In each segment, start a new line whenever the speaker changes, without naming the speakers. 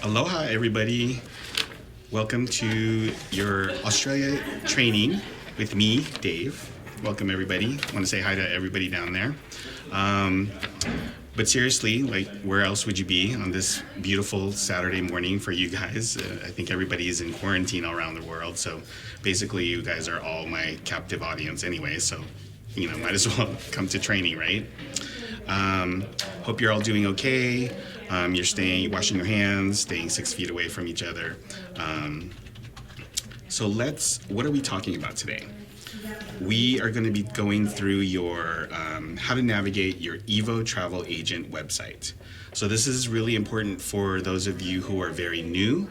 Aloha, everybody. Welcome to your Australia training with me, Dave. Welcome, everybody. I want to say hi to everybody down there. But seriously, like, where else would you be on this beautiful Saturday morning for you guys? I think everybody is in quarantine all around the world, so basically you guys are all my captive audience anyway, so, might as well come to training, right? Hope you're all doing okay. You're washing your hands, staying 6 feet away from each other. What are we talking about today? We are going to be going through your how to navigate your Evo Travel Agent website. So this is really important for those of you who are very new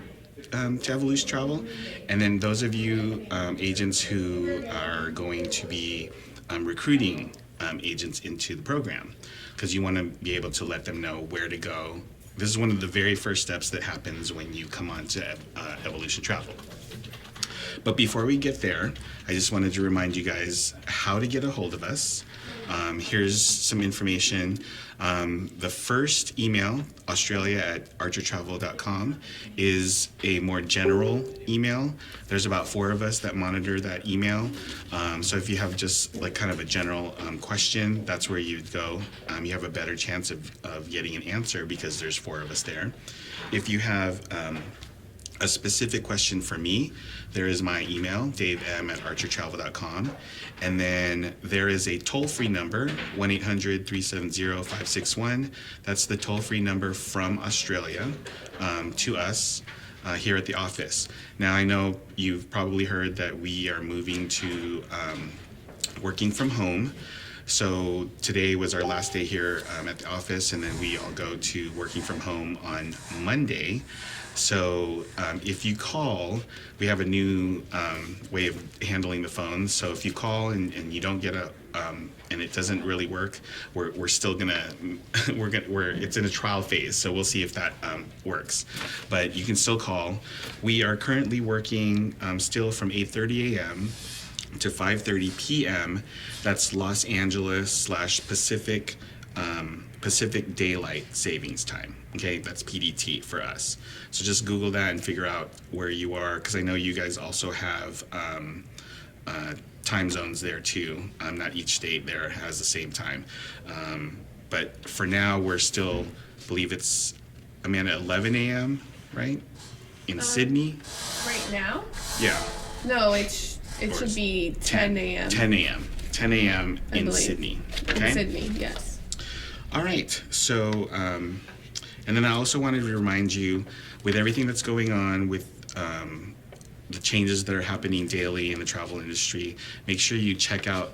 to Evolution Travel, and then those of you agents who are going to be recruiting agents into the program, because you want to be able to let them know where to go. This is one of the very first steps that happens when you come on to Evolution Travel. But before we get there, I just wanted to remind you guys how to get a hold of us. Here's some information. The first email, australia@archertravel.com, is a more general email. There's about 4 of us that monitor that email. So if you have just like kind of a general question, that's where you'd go. You have a better chance of getting an answer because there's 4 of us there. If you have a specific question for me, there is my email, davem@archertravel.com. And then there is a toll-free number, 1-800-370-561. That's the toll-free number from Australia to us here at the office. Now, I know you've probably heard that we are moving to working from home. So today was our last day here at the office, and then we all go to working from home on Monday. So if you call, we have a new way of handling the phone. So if you call and you don't get and it doesn't really work, we're still it's in a trial phase. So we'll see if that works. But you can still call. We are currently working still from 8:30 a.m. to 5:30 p.m. That's Los Angeles / Pacific Daylight Savings Time. Okay, that's PDT for us. So just Google that and figure out where you are, because I know you guys also have time zones there too. Not each state there has the same time. But for now, we're still, believe it's, Amanda, 11 a.m., right? In Sydney?
Right now?
Yeah.
No, it should be 10 a.m.
10 a.m. 10 a.m. in Sydney. Okay?
In Sydney, yes.
All right, so, and then I also wanted to remind you, with everything that's going on with the changes that are happening daily in the travel industry, make sure you check out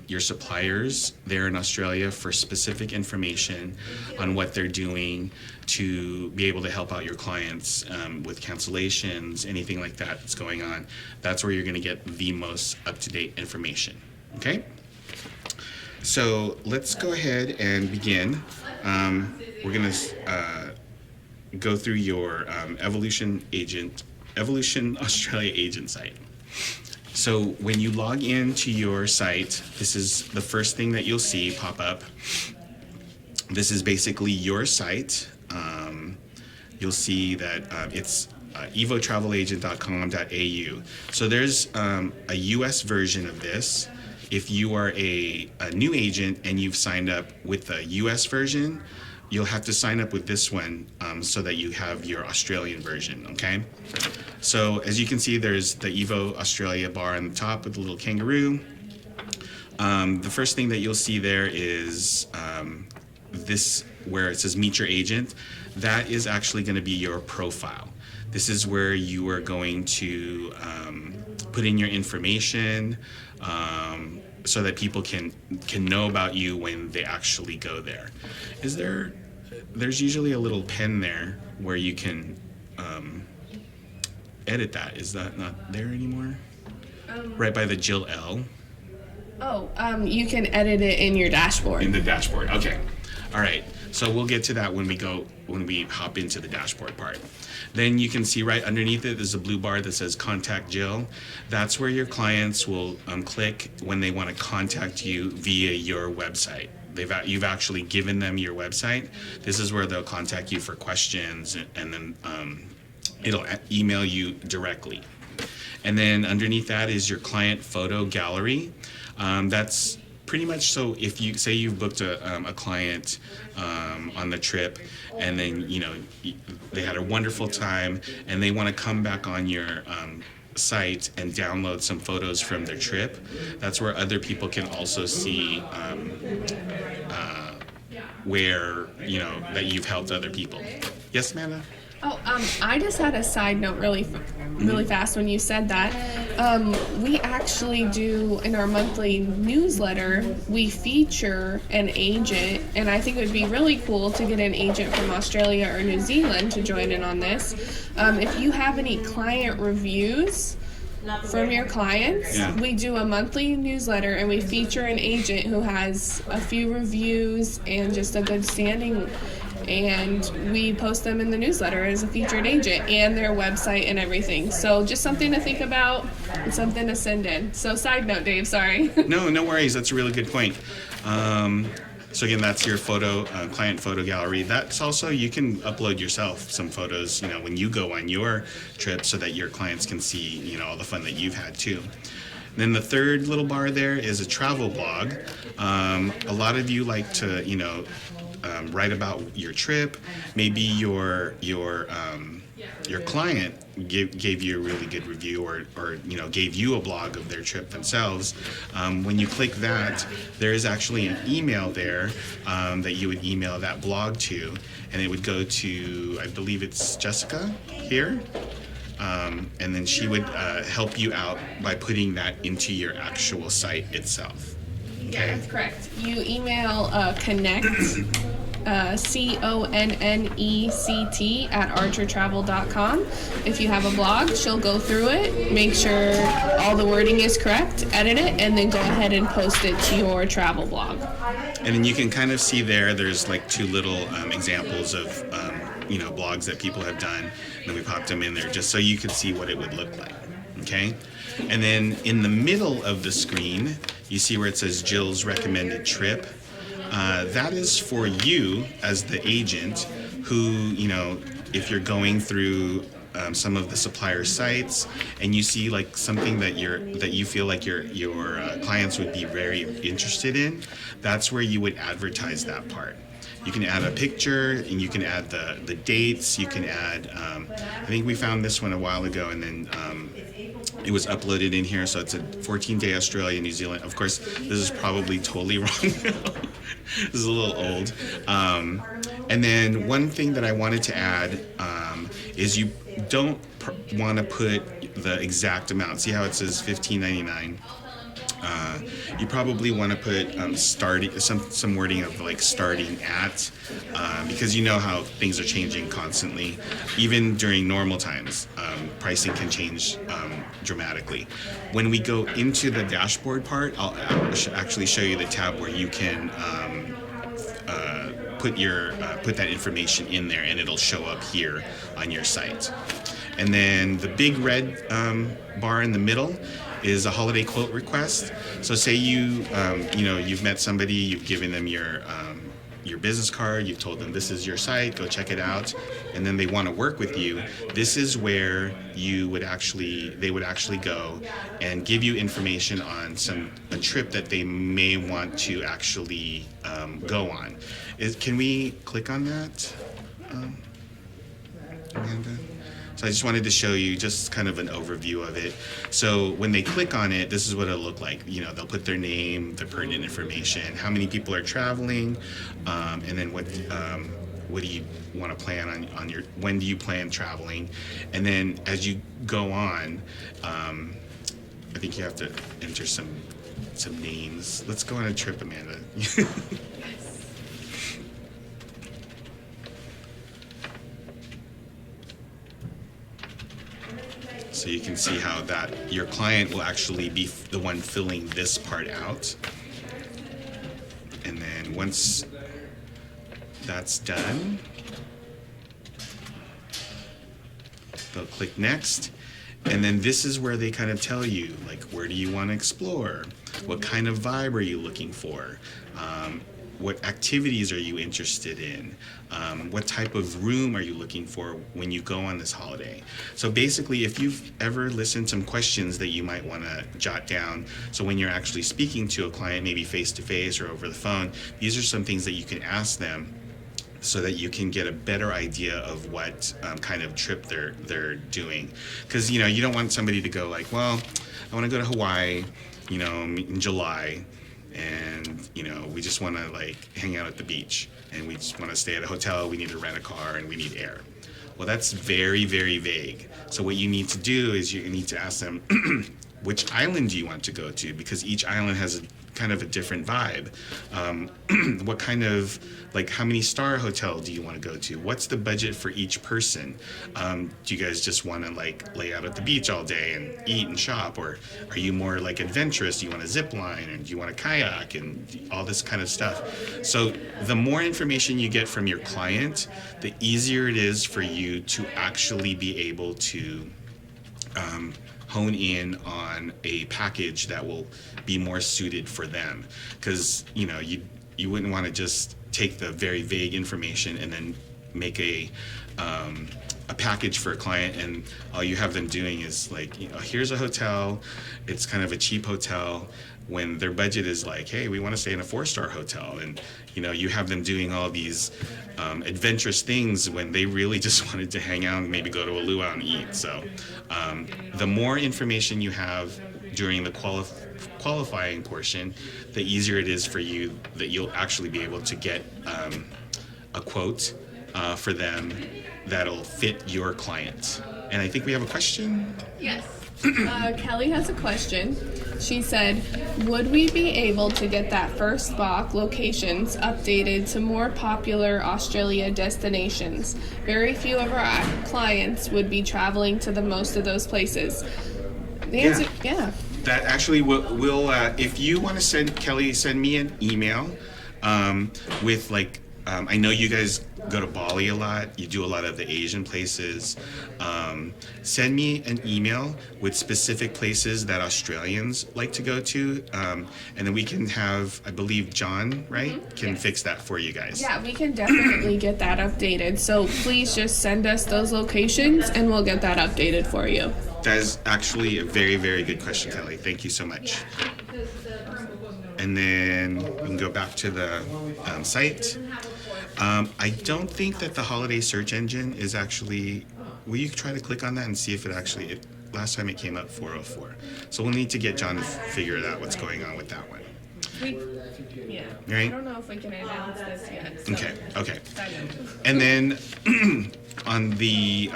your suppliers there in Australia for specific information on what they're doing to be able to help out your clients with cancellations, anything like that that's going on. That's where you're going to get the most up-to-date information, okay? So let's go ahead and begin. We're going to go through your Evolution Australia agent site. So when you log into your site, this is the first thing that you'll see pop up. This is basically your site. You'll see that it's evotravelagent.com.au. So there's a US version of this. If you are a new agent and you've signed up with the US version, you'll have to sign up with this one so that you have your Australian version, okay? So as you can see, there's the Evo Australia bar on the top with the little kangaroo. The first thing that you'll see there is this, where it says meet your agent. That is actually going to be your profile. This is where you are going to put in your information so that people can know about you when they actually go there. There's usually a little pen there where you can edit that. Is that not there anymore? Right by the Jill L.
Oh, you can edit it in your dashboard.
In the dashboard, okay. All right, so we'll get to that when we hop into the dashboard part. Then you can see right underneath it, there's a blue bar that says Contact Jill. That's where your clients will click when they want to contact you via your website. you've actually given them your website, this is where they'll contact you for questions, and then it'll email you directly. And then underneath that is your client photo gallery. That's pretty much, so if you say you've booked a client on the trip, and then they had a wonderful time and they want to come back on your site and download some photos from their trip, that's where other people can also see where that you've helped other people. Yes, Amanda?
Oh, I just had a side note really fast when you said that. We actually do, in our monthly newsletter, we feature an agent, and I think it would be really cool to get an agent from Australia or New Zealand to join in on this. If you have any client reviews from your clients, we do a monthly newsletter, and we feature an agent who has a few reviews and just a good standing, and we post them in the newsletter as a featured agent and their website and everything. So just something to think about and something to send in. So side note, Dave, sorry.
No worries. That's a really good point. So again, that's your client photo gallery. That's also, you can upload yourself some photos, when you go on your trip, so that your clients can see, all the fun that you've had too. And then the third little bar there is a travel blog. A lot of you like to, write about your trip. Maybe your client gave you a really good review, or gave you a blog of their trip themselves. When you click that, there is actually an email there that you would email that blog to, and it would go to, I believe it's Jessica here, and then she would help you out by putting that into your actual site itself.
Yeah, that's correct. You email connect, CONNECT @archertravel.com. If you have a blog, she'll go through it, make sure all the wording is correct, edit it, and then go ahead and post it to your travel blog.
And then you can kind of see there's like two little examples of blogs that people have done, and then we popped them in there just so you could see what it would look like. Okay? And then in the middle of the screen, you see where it says Jill's recommended trip. That is for you as the agent who, if you're going through some of the supplier sites and you see like something that you feel like your clients would be very interested in, that's where you would advertise that part. You can add a picture, and you can add the dates. You can add, I think we found this one a while ago, and then it was uploaded in here. So it's a 14-day Australia, New Zealand. Of course, this is probably totally wrong now. This is a little old. And then one thing that I wanted to add is you don't want to put the exact amount. See how it says $15.99? You probably want to put some wording of like starting at, because you know how things are changing constantly. Even during normal times, pricing can change dramatically. When we go into the dashboard part, I'll actually show you the tab where you can put that information in there, and it'll show up here on your site. And then the big red bar in the middle is a holiday quote request. So say you've met somebody, you've given them your business card, you've told them this is your site, go check it out, and then they want to work with you. This is where they would actually go and give you information on a trip that they may want to actually go on. Can we click on that, Amanda? So I just wanted to show you just kind of an overview of it. So when they click on it, this is what it'll look like. They'll put their name, their pertinent information, how many people are traveling, and then what do you want to plan on when do you plan traveling? And then as you go on, I think you have to enter some names. Let's go on a trip, Amanda. So you can see how that your client will actually be the one filling this part out. And then once that's done, they'll click next. And then this is where they kind of tell you, like, where do you want to explore? What kind of vibe are you looking for? what activities are you interested in? What type of room are you looking for when you go on this holiday? So basically, if you've ever listened some questions that you might want to jot down, so when you're actually speaking to a client, maybe face to face or over the phone, these are some things that you can ask them so that you can get a better idea of what kind of trip they're doing. Because you don't want somebody to go like, well, I want to go to Hawaii, in July, and we just want to like hang out at the beach, and we just want to stay at a hotel. We need to rent a car, and we need air. Well, that's very, very vague. So what you need to do is you need to ask them, which island do you want to go to? Because each island has kind of a different vibe. What kind of, like, how many star hotel do you want to go to? What's the budget for each person? Do you guys just want to like lay out at the beach all day and eat and shop? Or are you more like adventurous? Do you want to zip line, and do you want to kayak and all this kind of stuff? So the more information you get from your client, the easier it is for you to actually be able to hone in on a package that will be more suited for them. Because you wouldn't want to just take the very vague information and then make a package for a client, and all you have them doing is like, here's a hotel, it's kind of a cheap hotel, when their budget is like, hey, we want to stay in a 4-star hotel, and you have them doing all these adventurous things when they really just wanted to hang out and maybe go to a luau and eat. So the more information you have during the qualifying portion, the easier it is for you that you'll actually be able to get a quote for them that'll fit your client. And I think we have a question.
Yes. Kelly has a question. She said, would we be able to get that first Bach locations updated to more popular Australia destinations? Very few of our clients would be traveling to the most of those places. The answer, yeah.
That actually will if you want to send me an email with like, I know you guys go to Bali a lot. You do a lot of the Asian places. Send me an email with specific places that Australians like to go to, and then we can have, I believe, John, right, can fix that for you guys.
Yeah, we can definitely get that updated. So please just send us those locations, and we'll get that updated for you.
That is actually a very, very good question, Kelly. Thank you so much. And then we can go back to the site. I don't think that the holiday search engine is actually, will you try to click on that and see if it actually, last time it came up 404. So we'll need to get John to figure out what's going on with that one.
Yeah.
Right?
I don't know if we can announce this yet. So.
Okay. And then on the,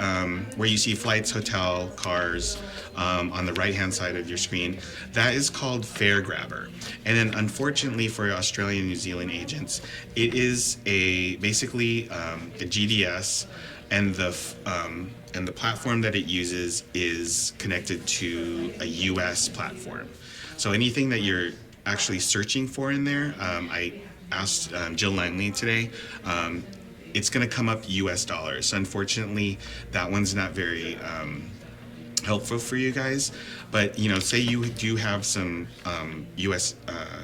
where you see flights, hotel, cars, on the right-hand side of your screen, that is called Fare Grabber. And then unfortunately for Australian and New Zealand agents, it is basically a GDS, and the platform that it uses is connected to a US platform. So anything that you're actually searching for in there, I asked Jill Langley today, it's going to come up US dollars. So unfortunately, that one's not very helpful for you guys. But say you do have some US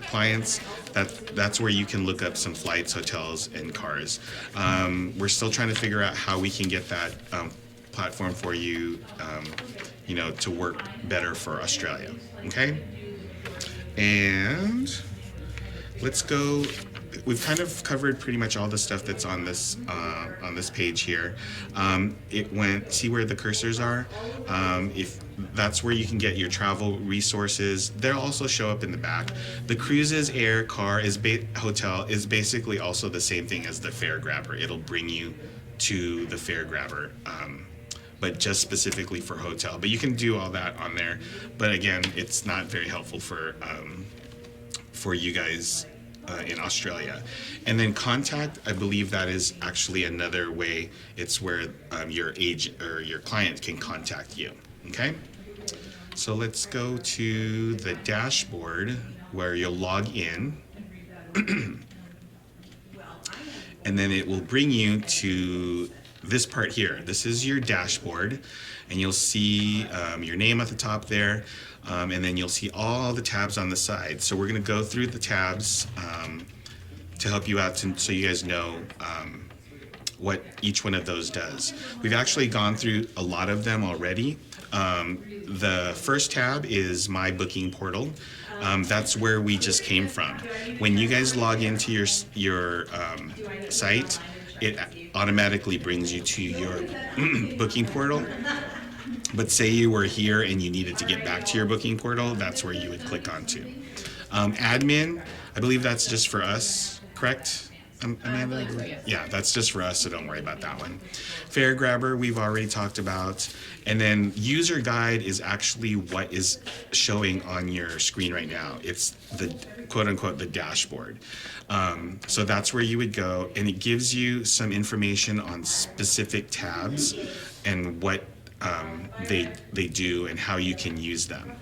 clients, that's where you can look up some flights, hotels, and cars. We're still trying to figure out how we can get that platform for you, to work better for Australia. Okay? And let's go. We've kind of covered pretty much all the stuff that's on this page here. See where the cursors are? If that's where you can get your travel resources. They'll also show up in the back. The cruises, air, car, hotel is basically also the same thing as the Fare Grabber. It'll bring you to the Fare Grabber, but just specifically for hotel. But you can do all that on there. But again, it's not very helpful for you guys in Australia. And then contact, I believe that is actually another way. It's where your agent or your client can contact you. Okay? So let's go to the dashboard where you'll log in. And then it will bring you to this part here. This is your dashboard, and you'll see your name at the top there, and then you'll see all the tabs on the side. So we're going to go through the tabs to help you out, so you guys know what each one of those does. We've actually gone through a lot of them already. The first tab is My Booking Portal. That's where we just came from. When you guys log into your site, it automatically brings you to your booking portal. But say you were here and you needed to get back to your booking portal, that's where you would click onto. Admin, I believe that's just for us, correct? Amanda?
So, yes.
Yeah, that's just for us, so don't worry about that one. Fare Grabber, we've already talked about. And then User Guide is actually what is showing on your screen right now. It's the quote unquote the dashboard. So that's where you would go, and it gives you some information on specific tabs and what they do and how you can use them.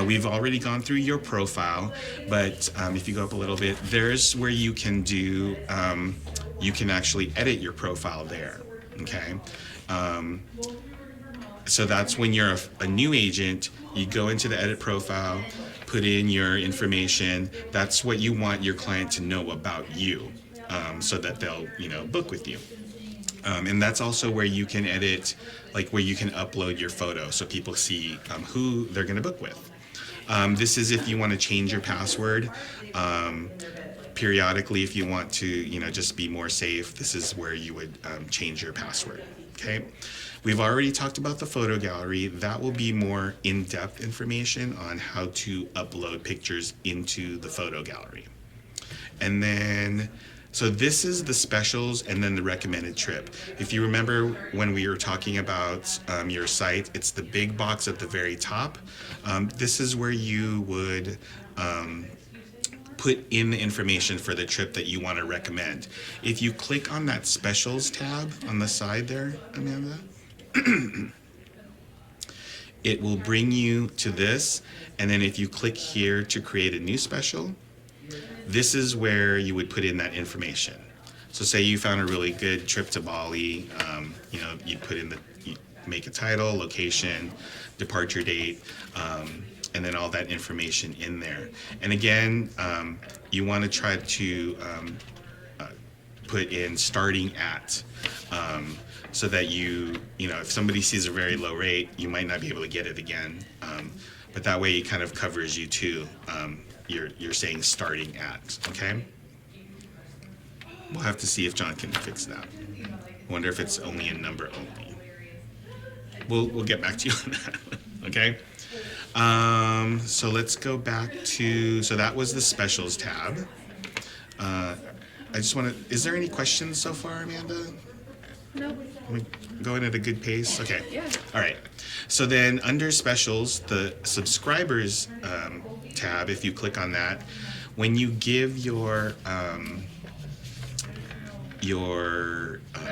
We've already gone through your profile, but if you go up a little bit, there's where you can do, you can actually edit your profile there, okay? So that's when you're a new agent, you go into the edit profile, put in your information. That's what you want your client to know about you, so that they'll, book with you. And that's also where you can edit, like where you can upload your photo so people see who they're going to book with. This is if you want to change your password periodically. If you want to, just be more safe, this is where you would change your password. Okay. We've already talked about the photo gallery. That will be more in-depth information on how to upload pictures into the photo gallery. And then, so this is the specials and then the recommended trip. If you remember when we were talking about your site, it's the big box at the very top. This is where you would put in the information for the trip that you want to recommend. If you click on that specials tab on the side there, Amanda, it will bring you to this. And then if you click here to create a new special, this is where you would put in that information. So say you found a really good trip to Bali, you'd put in you make a title, location, departure date, and then all that information in there. And again, you want to try to put in starting at, so that if somebody sees a very low rate, you might not be able to get it again. But that way it kind of covers you too. You're saying starting at, okay? We'll have to see if John can fix that. I wonder if it's only a number only. We'll get back to you on that, okay? So let's go back to, so that was the specials tab. I just want to, is there any questions so far, Amanda?
No.
We're going at a good pace? Okay.
Yeah.
All right. So then under specials, the subscribers tab, if you click on that, when you give your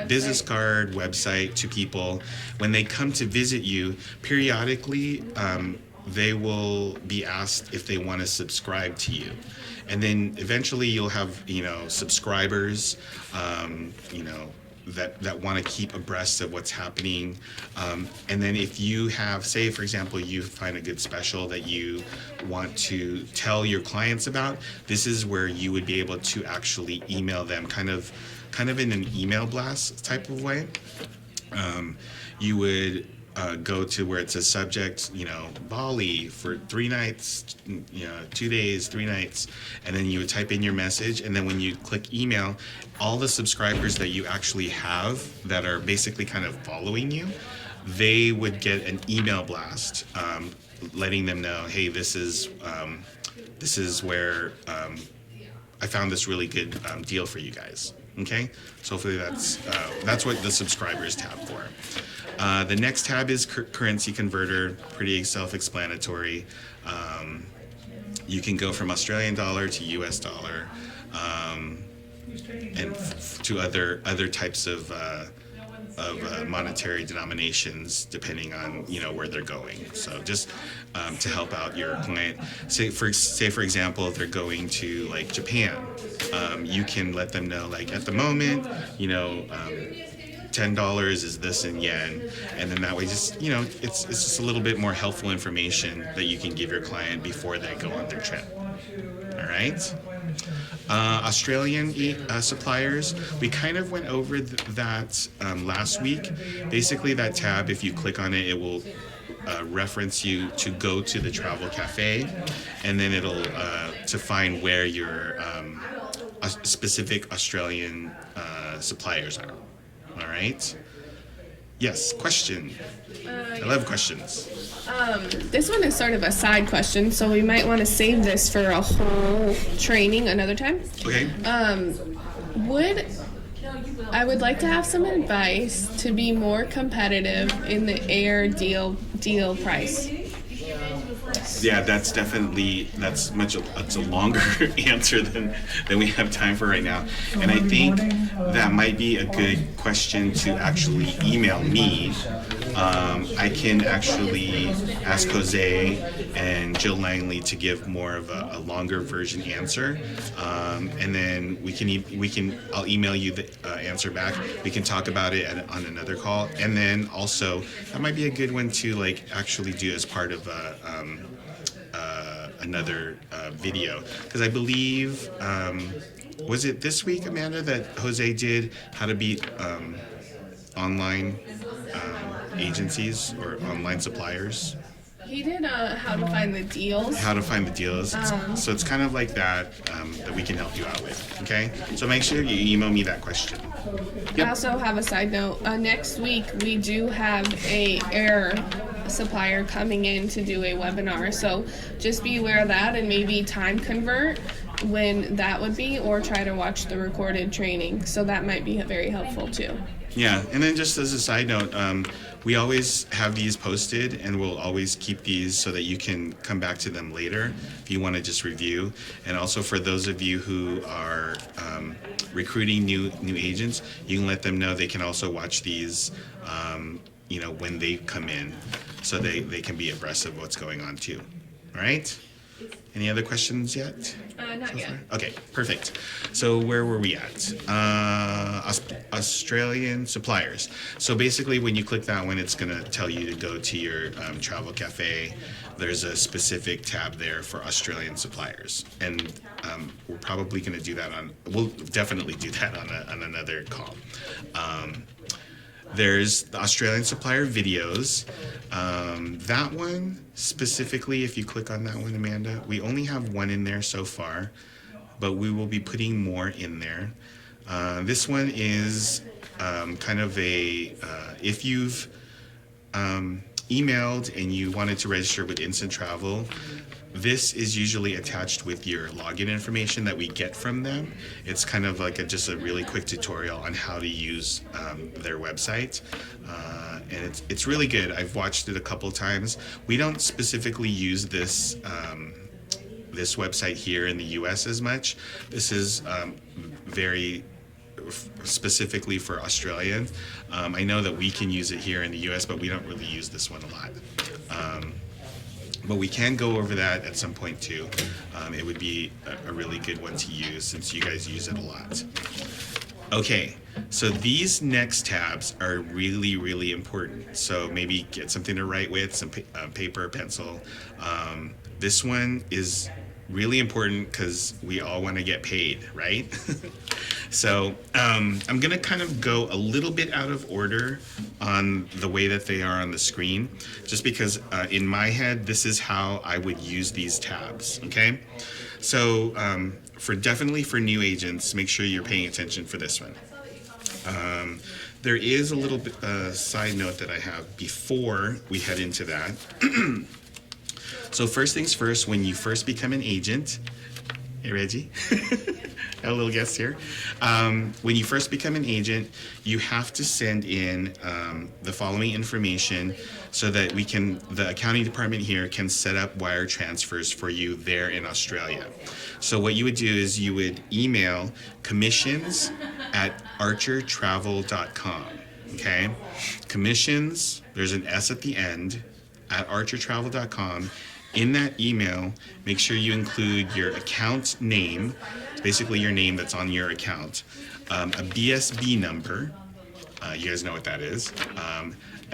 business card, website to people, when they come to visit you, periodically they will be asked if they want to subscribe to you. And then eventually you'll have, subscribers, that want to keep abreast of what's happening. And then if you have, say, for example, you find a good special that you want to tell your clients about, this is where you would be able to actually email them kind of in an email blast type of way. You would go to where it says subject, Bali for 3 nights, 2 days, 3 nights, and then you would type in your message, and then when you click email, all the subscribers that you actually have that are basically kind of following you, they would get an email blast letting them know, hey, this is where I found this really good deal for you guys. Okay, so hopefully that's what the subscribers tab for. The next tab is currency converter, pretty self-explanatory. You can go from Australian dollar to US dollar, and to other types of monetary denominations depending on where they're going. So just to help out your client, say for example, if they're going to like Japan, you can let them know like at the moment, $10 is this in yen, and then that way just it's just a little bit more helpful information that you can give your client before they go on their trip. All right. Australian suppliers, we kind of went over that last week. Basically, that tab, if you click on it, it will reference you to go to the travel cafe, and then it'll to find where your specific Australian suppliers are. All right. Yes, question. I love questions.
This one is sort of a side question, so we might want to save this for a whole training another time.
Okay.
I would like to have some advice to be more competitive in the air deal price.
Yeah, that's a longer answer than we have time for right now. And I think that might be a good question to actually email me. I can actually ask Jose and Jill Langley to give more of a longer version answer, and then I'll email you the answer back. We can talk about it on another call, and then also that might be a good one to like actually do as part of another video, because I believe was it this week, Amanda, that Jose did how to beat online agencies or online suppliers?
He did how to find the deals.
How to find the deals. So it's kind of like that that we can help you out with. Okay, so make sure you email me that question.
I also have a side note. Next week we do have a air supplier coming in to do a webinar, so just be aware of that, and maybe time convert when that would be, or try to watch the recorded training. So that might be very helpful too.
Yeah, and then just as a side note, we always have these posted, and we'll always keep these so that you can come back to them later if you want to just review. And also for those of you who are recruiting new agents, you can let them know they can also watch these, when they come in, so they can be abreast of what's going on too. All right? Any other questions yet?
Not yet.
Okay, perfect. So where were we at? Australian suppliers. So basically when you click that one, it's going to tell you to go to your travel cafe. There's a specific tab there for Australian suppliers. And we're probably going to do that we'll definitely do that on another call. There's the Australian supplier videos. That one specifically, if you click on that one, Amanda, we only have one in there so far, but we will be putting more in there. This one is kind of if you've emailed and you wanted to register with Instant Travel, this is usually attached with your login information that we get from them. It's kind of like just a really quick tutorial on how to use their website, and it's really good. I've watched it a couple times. We don't specifically use this this website here in the U.S. as much. This is very specifically for Australians. I know that we can use it here in the U.S., but we don't really use this one a lot. But we can go over that at some point too. It would be a really good one to use since you guys use it a lot. Okay, so these next tabs are really, really important. So maybe get something to write with, some paper, pencil. This one is really important because we all want to get paid, right? So I'm going to kind of go a little bit out of order on the way that they are on the screen, just because in my head, this is how I would use these tabs, okay? So definitely for new agents, make sure you're paying attention for this one. There is a little bit side note that I have before we head into that. So first things first, when you first become an agent, hey Reggie, got a little guest here. When you first become an agent, you have to send in the following information so that the accounting department here can set up wire transfers for you there in Australia. So what you would do is you would email commissions@archertravel.com, okay? Commissions, there's an S at the end, at archertravel.com. In that email, make sure you include your account name, basically your name that's on your account, a BSB number, you guys know what that is,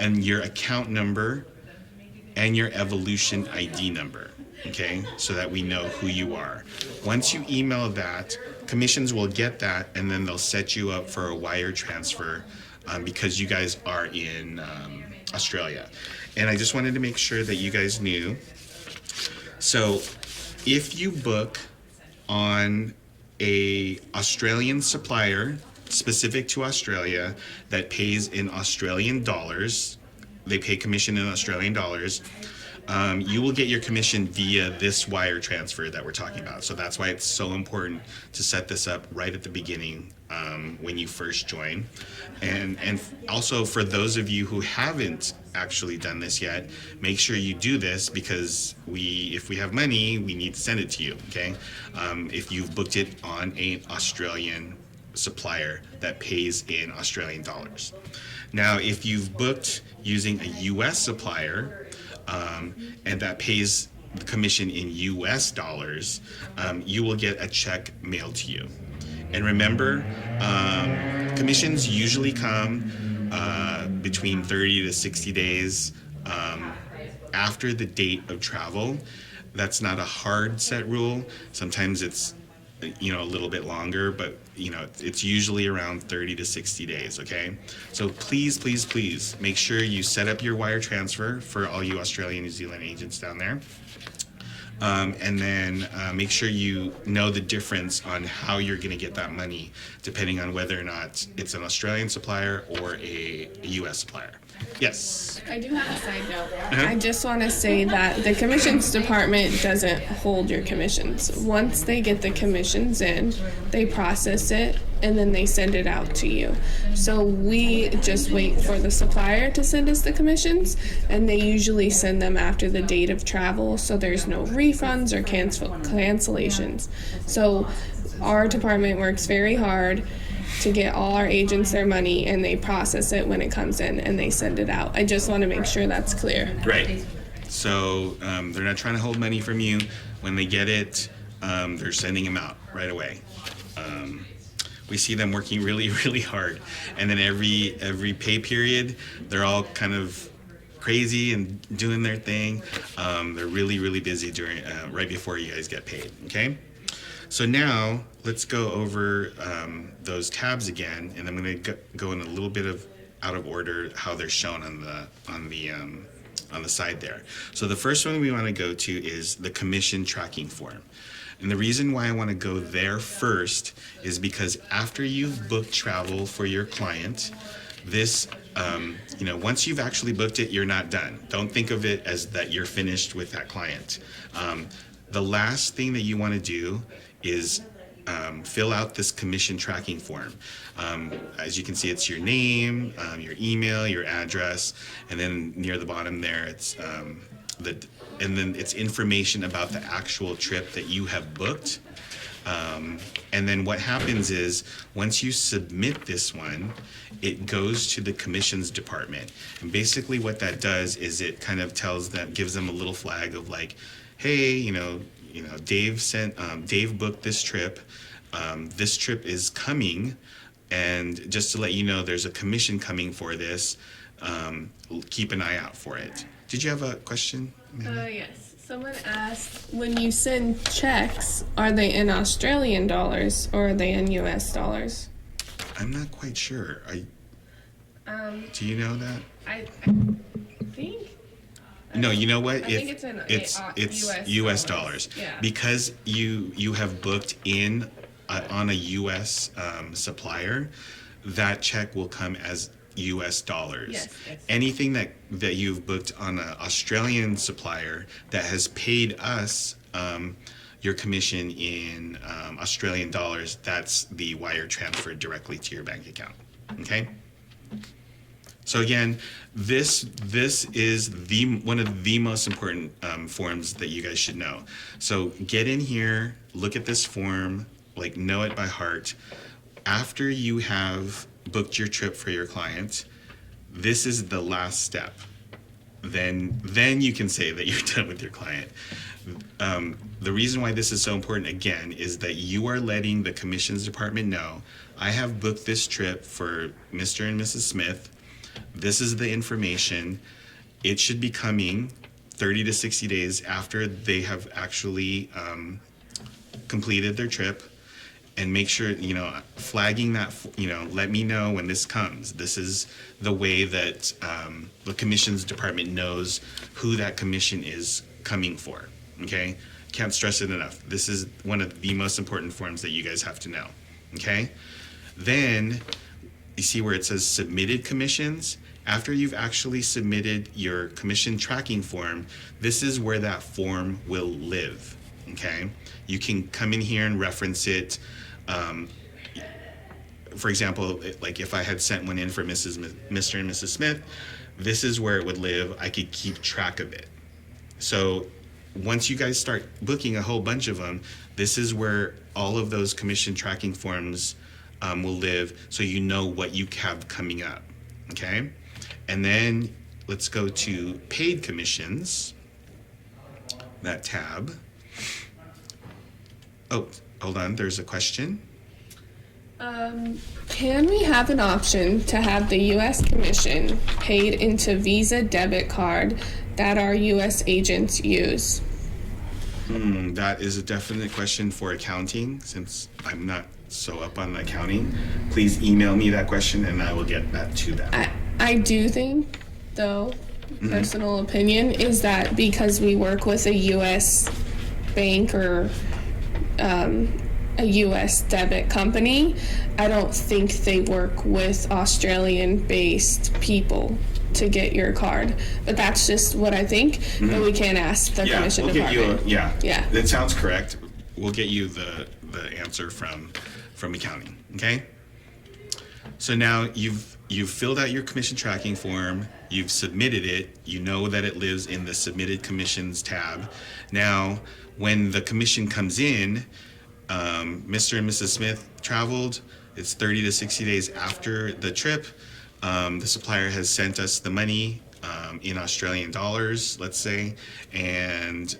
and your account number and your Evolution ID number, okay, so that we know who you are. Once you email that, commissions will get that, and then they'll set you up for a wire transfer because you guys are in Australia. And I just wanted to make sure that you guys knew. So if you book on a Australian supplier specific to Australia that pays in Australian dollars, they pay commission in Australian dollars, you will get your commission via this wire transfer that we're talking about. So that's why it's so important to set this up right at the beginning when you first join. And also for those of you who haven't actually done this yet, make sure you do this because if we have money, we need to send it to you, okay? If you've booked it on an Australian supplier that pays in Australian dollars. Now, if you've booked using a US supplier, and that pays the commission in US dollars, you will get a check mailed to you. And remember, commissions usually come between 30 to 60 days after the date of travel. That's not a hard set rule. Sometimes it's a little bit longer, but it's usually around 30 to 60 days, okay? So please make sure you set up your wire transfer for all you Australian, New Zealand agents down there. And then make sure you know the difference on how you're going to get that money, depending on whether or not it's an Australian supplier or a US supplier. Yes.
I do have a side note. I just want to say that the commissions department doesn't hold your commissions. Once they get the commissions in, they process it and then they send it out to you. So we just wait for the supplier to send us the commissions, and they usually send them after the date of travel, so there's no refunds or cancellations. So our department works very hard to get all our agents their money, and they process it when it comes in and they send it out. I just want to make sure that's clear.
Right. So they're not trying to hold money from you. When they get it, they're sending them out right away. We see them working really, really hard. And then every pay period, they're all kind of crazy and doing their thing. They're really, really busy during right before you guys get paid, okay? So now let's go over those tabs again, and I'm going to go in a little bit of out of order how they're shown on the side there. So the first one we want to go to is the commission tracking form. And the reason why I want to go there first is because after you've booked travel for your client, this, once you've actually booked it, you're not done. Don't think of it as that you're finished with that client. The last thing that you want to do is fill out this commission tracking form. As you can see, it's your name, your email, your address, and then near the bottom there, it's and then it's information about the actual trip that you have booked. And then what happens is once you submit this one, it goes to the commissions department. And basically what that does is it kind of gives them a little flag of like, hey, Dave booked this trip. This trip is coming, and just to let you know, there's a commission coming for this. Keep an eye out for it. Did you have a question, Amanda?
Yes. Someone asked, when you send checks, are they in Australian dollars or are they in US dollars?
I'm not quite sure. Do you know that?
I think.
No, you know what?
I think it's in
it's
US
US dollars.
Yeah.
Because you have booked in on a US supplier, that check will come as US dollars.
Yes.
Anything that you've booked on an Australian supplier that has paid us your commission in Australian dollars, that's the wire transfer directly to your bank account. Okay? So again, this is one of the most important forms that you guys should know. So get in here, look at this form, know it by heart. After you have booked your trip for your client, this is the last step. Then you can say that you're done with your client. The reason why this is so important, again, is that you are letting the commissions department know, I have booked this trip for Mr. and Mrs. Smith. This is the information. It should be coming 30 to 60 days after they have actually completed their trip. and make sure, flagging that, let me know when this comes. This is the way that the commissions department knows who that commission is coming for. Okay? Can't stress it enough. This is one of the most important forms that you guys have to know. Okay? Then you see where it says submitted commissions. After you've actually submitted your commission tracking form, this is where that form will live. Okay? You can come in here and reference it. For example, like if I had sent one in for Mr. and Mrs. Smith, this is where it would live. I could keep track of it. So once you guys start booking a whole bunch of them, this is where all of those commission tracking forms will live, so you know what you have coming up. Okay? And then let's go to paid commissions, that tab. Oh, hold on, there's a question.
Can we have an option to have the U.S. Commission paid into Visa debit card that our U.S. agents use?
That is a definite question for accounting, since I'm not so up on accounting. Please email me that question and I will get back to that.
I do think, though, personal opinion, is that because we work with a U.S. bank or a U.S. debit company, I don't think they work with Australian-based people to get your card. But that's just what I think. But we can't ask the commission
we'll
department.
Get you
Yeah.
That sounds correct. We'll get you the answer from accounting. Okay. So now you've filled out your commission tracking form. You've submitted it. You know that it lives in the submitted commissions tab. Now, when the commission comes in, Mr. and Mrs. Smith traveled. It's 30 to 60 days after the trip. The supplier has sent us the money in Australian dollars, let's say, and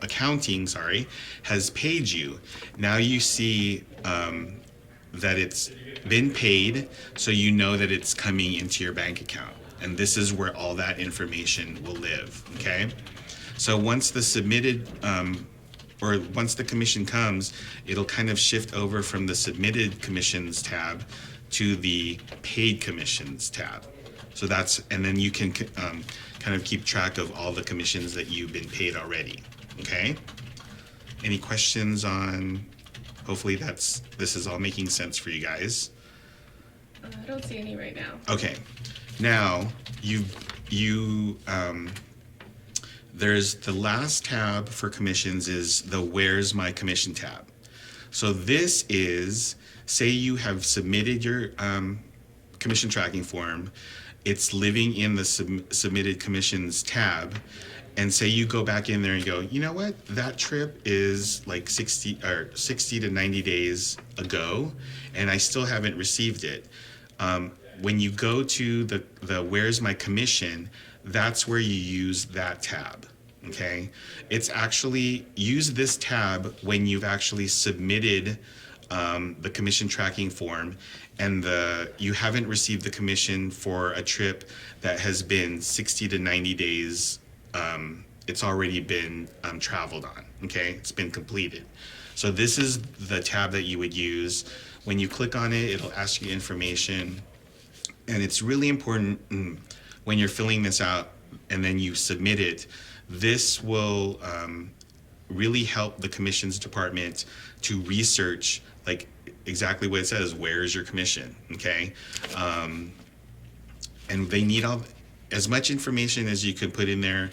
accounting, has paid you. Now you see that it's been paid, so you know that it's coming into your bank account. And this is where all that information will live, okay? So once the submitted, or once the commission comes, it'll kind of shift over from the submitted commissions tab to the paid commissions tab. So and then you can kind of keep track of all the commissions that you've been paid already, okay? Any questions on, hopefully this is all making sense for you guys.
I don't see any right now.
Okay, now there's the last tab for commissions is the Where's My Commission tab. So this is, say you have submitted your commission tracking form, it's living in the submitted commissions tab, and say you go back in there and go, you know what, that trip is like 60 to 90 days ago, and I still haven't received it. When you go to the Where's My Commission, that's where you use that tab, okay? It's actually, use this tab when you've actually submitted the commission tracking form and you haven't received the commission for a trip that has been 60 to 90 days, it's already been traveled on, okay? It's been completed. So this is the tab that you would use. When you click on it, it'll ask you information. And it's really important when you're filling this out and then you submit it, this will really help the commissions department to research like exactly what it says, where is your commission, okay? And they need as much information as you could put in there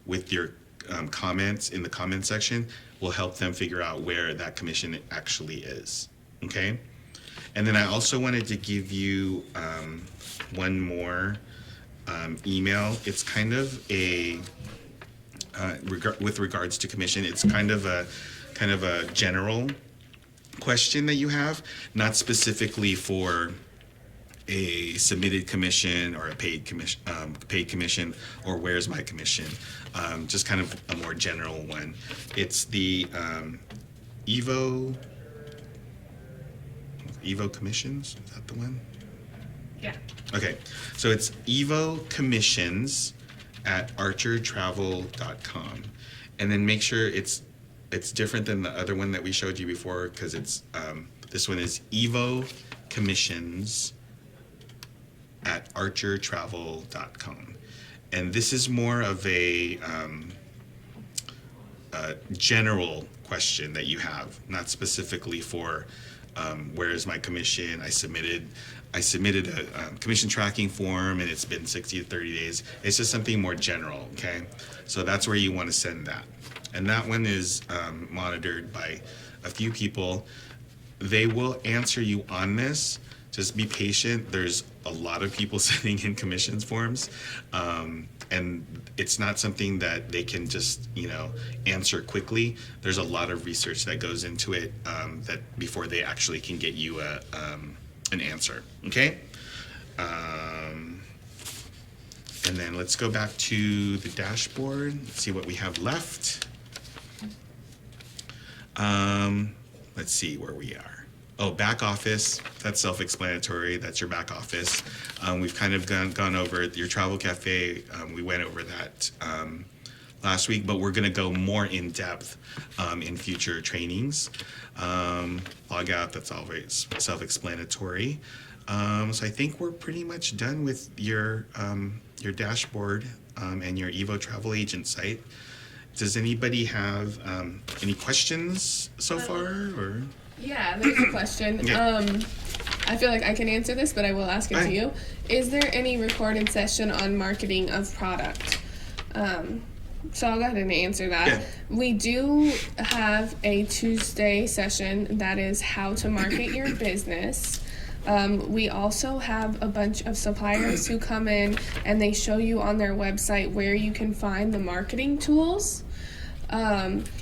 with your comments in the comment section will help them figure out where that commission actually is, okay? And then I also wanted to give you one more email. It's kind of a with regards to commission. It's kind of a general question that you have, not specifically for a submitted commission or a paid commission or Where's My Commission. Just kind of a more general one. It's the Evo commissions. Is that the one?
Yeah.
Okay, so it's Evo commissions at archertravel.com, and then make sure it's it's different than the other one that we showed you before because it's this one is Evo Commissions at archertravel.com. And this is more of a general question that you have, not specifically for where is my commission. I submitted a commission tracking form and it's been 60 to 30 days. It's just something more general, okay? So that's where you want to send that. And that one is monitored by a few people. They will answer you on this. Just be patient. There's a lot of people sending in commissions forms. And it's not something that they can just, answer quickly. There's a lot of research that goes into it that before they actually can get you an answer, okay? And then let's go back to the dashboard, see what we have left. Let's see where we are. Oh, back office, that's self-explanatory. That's your back office. We've kind of gone over your travel cafe. We went over that last week, but we're going to go more in depth in future trainings. Log out, that's always self-explanatory. So I think we're pretty much done with your dashboard and your Evo Travel Agent site. Does anybody have any questions so far, or?
Yeah, there's a question.
Yeah.
I feel like I can answer this, but I will ask it to you. Is there any recorded session on marketing of product? So I'll go ahead and answer that.
Yeah.
We do have a Tuesday session that is how to market your business. We also have a bunch of suppliers who come in and they show you on their website where you can find the marketing tools.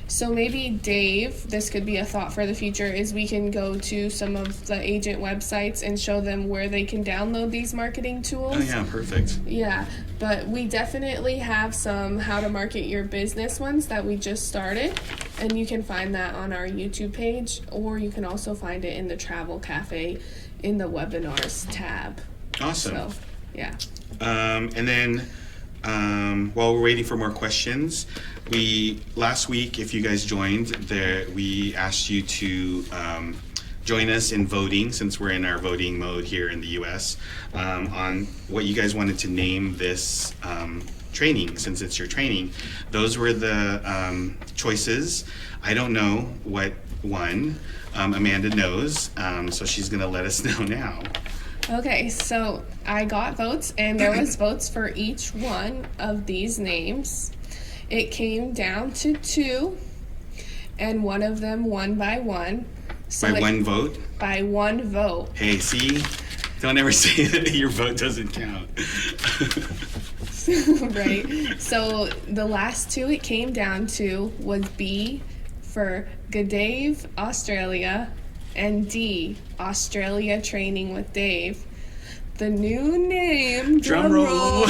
So maybe Dave, this could be a thought for the future, is we can go to some of the agent websites and show them where they can download these marketing tools.
Oh yeah, perfect.
Yeah, but we definitely have some how to market your business ones that we just started, and you can find that on our YouTube page, or you can also find it in the Travel Cafe in the webinars tab.
Awesome.
So, yeah.
And then while we're waiting for more questions, last week, if you guys joined, we asked you to join us in voting, since we're in our voting mode here in the U.S., on what you guys wanted to name this training, since it's your training. Those were the choices. I don't know what won. Amanda knows, so she's going to let us know now.
Okay, so I got votes, and there was votes for each one of these names. It came down to 2, and one of them won by 1. So
By one vote?
By 1 vote.
Hey, see? Don't ever say that your vote doesn't count.
Right. So the last 2 it came down to was B for Good Dave, Australia, and D, Australia Training with Dave. The new name,
Drum roll,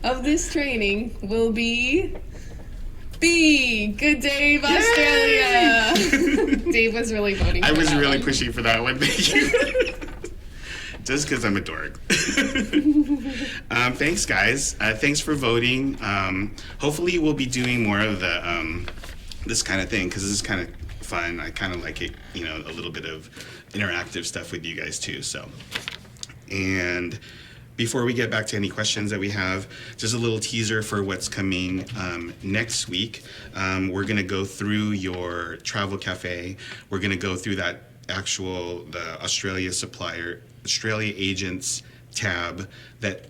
of this training will be B, Good Dave, Australia. Dave was really voting for
I was
that
really
one.
pushing for that one. Thank you. Just because I'm a dork. Thanks, guys. Thanks for voting. Hopefully, we'll be doing more of the this kind of thing, because this is kind of fun. I kind of like it, a little bit of interactive stuff with you guys too. So, and before we get back to any questions that we have, just a little teaser for what's coming next week. We're going to go through your travel cafe. We're going to go through the Australia agents tab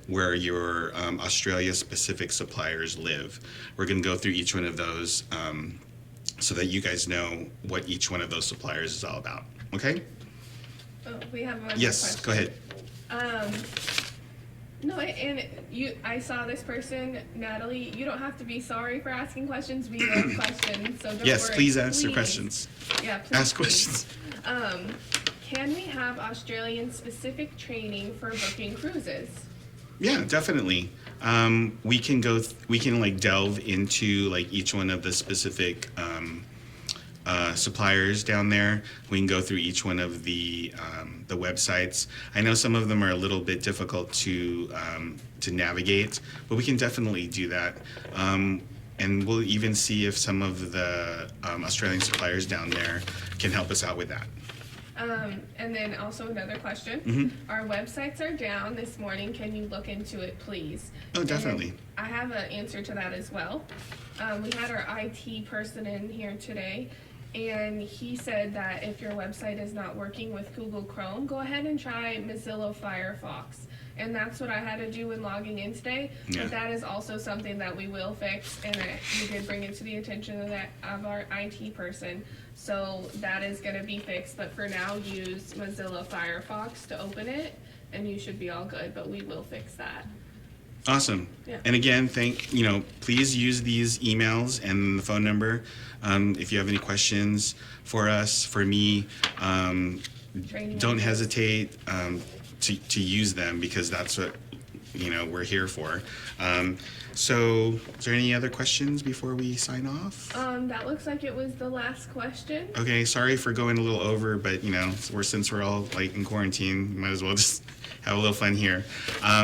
where your Australia specific suppliers live. We're going to go through each one of those so that you guys know what each one of those suppliers is all about. Okay?
Oh, we have one
Yes,
question.
go ahead.
No, and I saw this person, Natalie. You don't have to be sorry for asking questions. We love questions, so don't
Yes,
worry.
please answer questions.
Yeah, please.
Ask questions.
Can we have Australian-specific training for booking cruises?
Yeah, definitely. We can delve into each one of the specific suppliers down there. We can go through each one of the websites. I know some of them are a little bit difficult to navigate, but we can definitely do that. and we'll even see if some of the Australian suppliers down there can help us out with that.
And then also another question.
Mm-hmm.
Our websites are down this morning. Can you look into it, please?
Oh, definitely.
And I have an answer to that as well. We had our IT person in here today, and he said that if your website is not working with Google Chrome, go ahead and try Mozilla Firefox. And that's what I had to do when logging in today.
Yeah.
But that is also something that we will fix, and we did bring it to the attention of our IT person. So that is going to be fixed. But for now, use Mozilla Firefox to open it, and you should be all good. But we will fix that.
Awesome.
Yeah.
And again, please use these emails and the phone number. If you have any questions for us, for me,
Training
don't
videos.
hesitate to use them, because that's what we're here for. So is there any other questions before we sign off?
That looks like it was the last question.
Okay, sorry for going a little over, but since we're all like in quarantine, might as well just have a little fun here.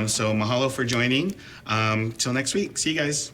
So mahalo for joining. Till next week. See you guys.